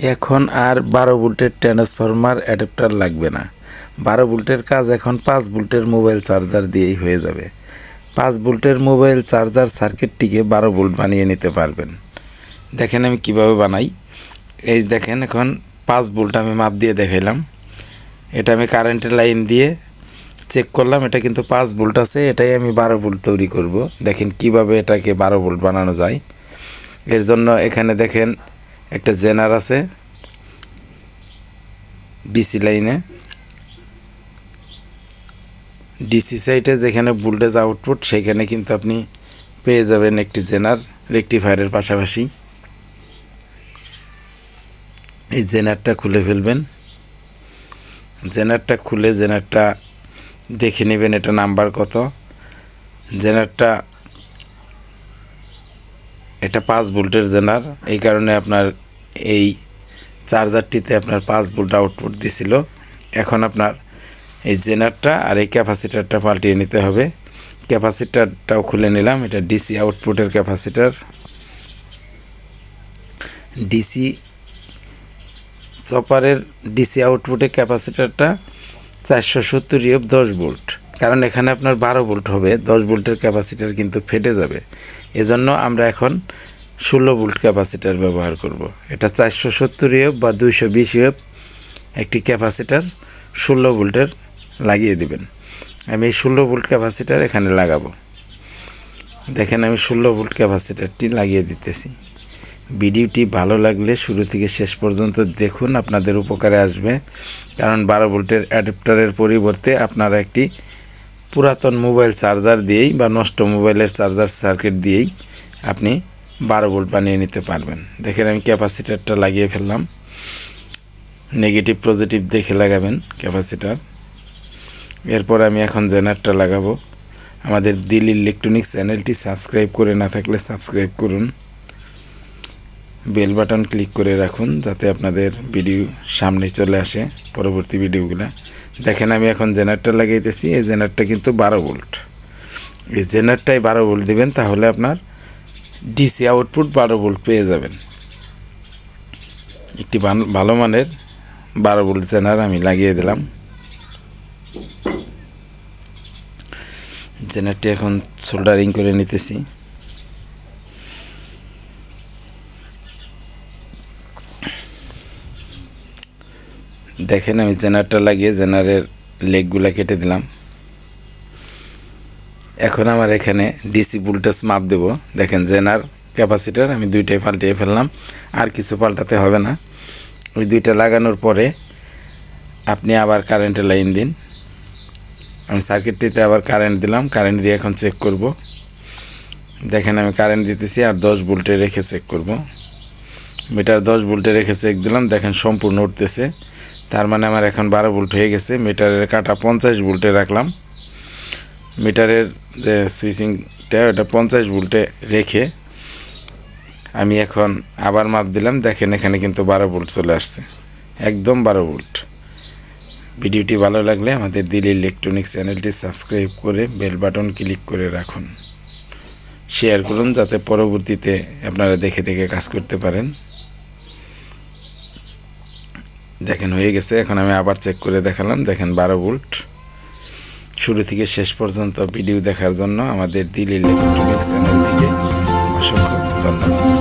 এখন আর 12 ভোল্টের transformer adapter লাগবে না। 12 ভোল্টের কাজ এখন 5 ভোল্টের মোবাইল চার্জার দিয়েই হয়ে যাবে। 5 ভোল্টের মোবাইল চার্জার সার্কিটটিকে 12 ভোল্ট বানিয়ে নিতে পারবেন। দেখেন আমি কিভাবে বানাই। এই দেখেন এখন 5 ভোল্ট আমি মাপ দিয়ে দেখাইলাম। এটা আমি কারেন্টের লাইন দিয়ে চেক করলাম, এটা কিন্তু 5 ভোল্ট আছে, এটাই আমি 12 ভোল্ট তৈরি করব। দেখেন কিভাবে এটাকে 12 ভোল্ট বানানো যায়। এর জন্য এখানে দেখেন একটা জেনার আছে ডিসি লাইনে, ডিসি সাইডে যেখানে ভোল্টেজ আউটপুট সেখানে কিন্তু আপনি পেয়ে যাবেন একটি জেনার রেকটিফায়ারের পাশাপাশি। এই জেনারটা খুলে ফেলবেন। জেনারটা খুলে জেনারটা দেখে নেবেন এটা নাম্বার কত। জেনারটা এটা 5 ভোল্টের জেনার, এই কারণে আপনার এই চার্জারটিতে আপনার 5 ভোল্ট আউটপুট দিছিল। এখন আপনার এই জেনারটা আর এই ক্যাপাসিটারটা পাল্টিয়ে নিতে হবে। ক্যাপাসিটারটাও খুলে নিলাম, এটা ডিসি আউটপুটের ক্যাপাসিটার। ডিসি চপারের ডিসি আউটপুটের ক্যাপাসিটারটা 470 ইউএফ 10 ভোল্ট, কারণ এখানে আপনার 12 ভোল্ট হবে, 10 ভোল্টের ক্যাপাসিটার কিন্তু ফেটে যাবে। এজন্য আমরা এখন 16 ভোল্ট ক্যাপাসিটার ব্যবহার করব। এটা 470 ইউএফ বা 220 ইউএফ একটি ক্যাপাসিটার 16 ভোল্টের লাগিয়ে দিবেন। আমি এই 16 ভোল্ট ক্যাপাসিটার এখানে লাগাবো। দেখেন আমি 16 ভোল্ট ক্যাপাসিটারটি লাগিয়ে দিতেছি। ভিডিওটি ভালো লাগলে শুরু থেকে শেষ পর্যন্ত দেখুন, আপনাদের উপকারে আসবে। কারণ 12 ভোল্টের অ্যাডাপ্টারের পরিবর্তে আপনারা একটি পুরাতন মোবাইল চার্জার দিয়েই বা নষ্ট মোবাইলের চার্জার সার্কিট দিয়েই আপনি 12 ভোল্ট বানিয়ে নিতে পারবেন। দেখেন আমি ক্যাপাসিটারটা লাগিয়ে ফেললাম। নেগেটিভ পজিটিভ দেখে লাগাবেন ক্যাপাসিটার। এরপর আমি এখন জেনারটা লাগাবো। আমাদের দিল ইলেকট্রনিক্স চ্যানেলটি সাবস্ক্রাইব করে না থাকলে সাবস্ক্রাইব করুন, বেল বাটন ক্লিক করে রাখুন যাতে আপনাদের ভিডিও সামনে চলে আসে পরবর্তী ভিডিওগুলো। দেখেন আমি এখন জেনারটা লাগাইতেছি। এই জেনারটা কিন্তু 12 ভোল্ট। এই জেনারটাই 12 ভোল্ট দিবেন, তাহলে আপনার ডিসি আউটপুট 12 ভোল্ট পেয়ে যাবেন। একটি ভালো মানের 12 ভোল্ট জেনার আমি লাগিয়ে দিলাম। জেনারটি এখন সোল্ডারিং করে নিতেছি। দেখেন আমি জেনারটা লাগিয়ে জেনারের লেগগুলো কেটে দিলাম। এখন আমার এখানে ডিসি ভোল্টেজ মাপ দেব। দেখেন জেনার ক্যাপাসিটার আমি দুইটাই পাল্টিয়ে ফেললাম, আর কিছু পাল্টাতে হবে না। ওই দুইটা লাগানোর পরে আপনি আবার কারেন্টের লাইন দিন। আমি সার্কিটটিতে আবার কারেন্ট দিলাম, কারেন্ট দিয়ে এখন চেক করব। দেখেন আমি কারেন্ট দিতেছি আর 10 ভোল্টে রেখে চেক করব। মিটার 10 ভোল্টে রেখে চেক দিলাম, দেখেন সম্পূর্ণ উঠতেছে। তার মানে আমার এখন 12 ভোল্ট হয়ে গেছে। মিটারের কাটা 50 ভোল্টে রাখলাম। মিটারের যে সুইচিংটা ওটা 50 ভোল্টে রেখে আমি এখন আবার মাপ দিলাম। দেখেন এখানে কিন্তু 12 ভোল্ট চলে আসছে, একদম 12 ভোল্ট। ভিডিওটি ভালো লাগলে আমাদের দিল ইলেকট্রনিক্স চ্যানেলটি সাবস্ক্রাইব করে বেল বাটন ক্লিক করে রাখুন, শেয়ার করুন যাতে পরবর্তীতে আপনারা দেখে দেখে কাজ করতে পারেন। দেখেন হয়ে গেছে। এখন আমি আবার চেক করে দেখালাম। দেখেন 12 ভোল্ট। শুরু থেকে শেষ পর্যন্ত ভিডিও দেখার জন্য আমাদের দিল ইলেকট্রনিক্স চ্যানেলটিকে অসংখ্য ধন্যবাদ।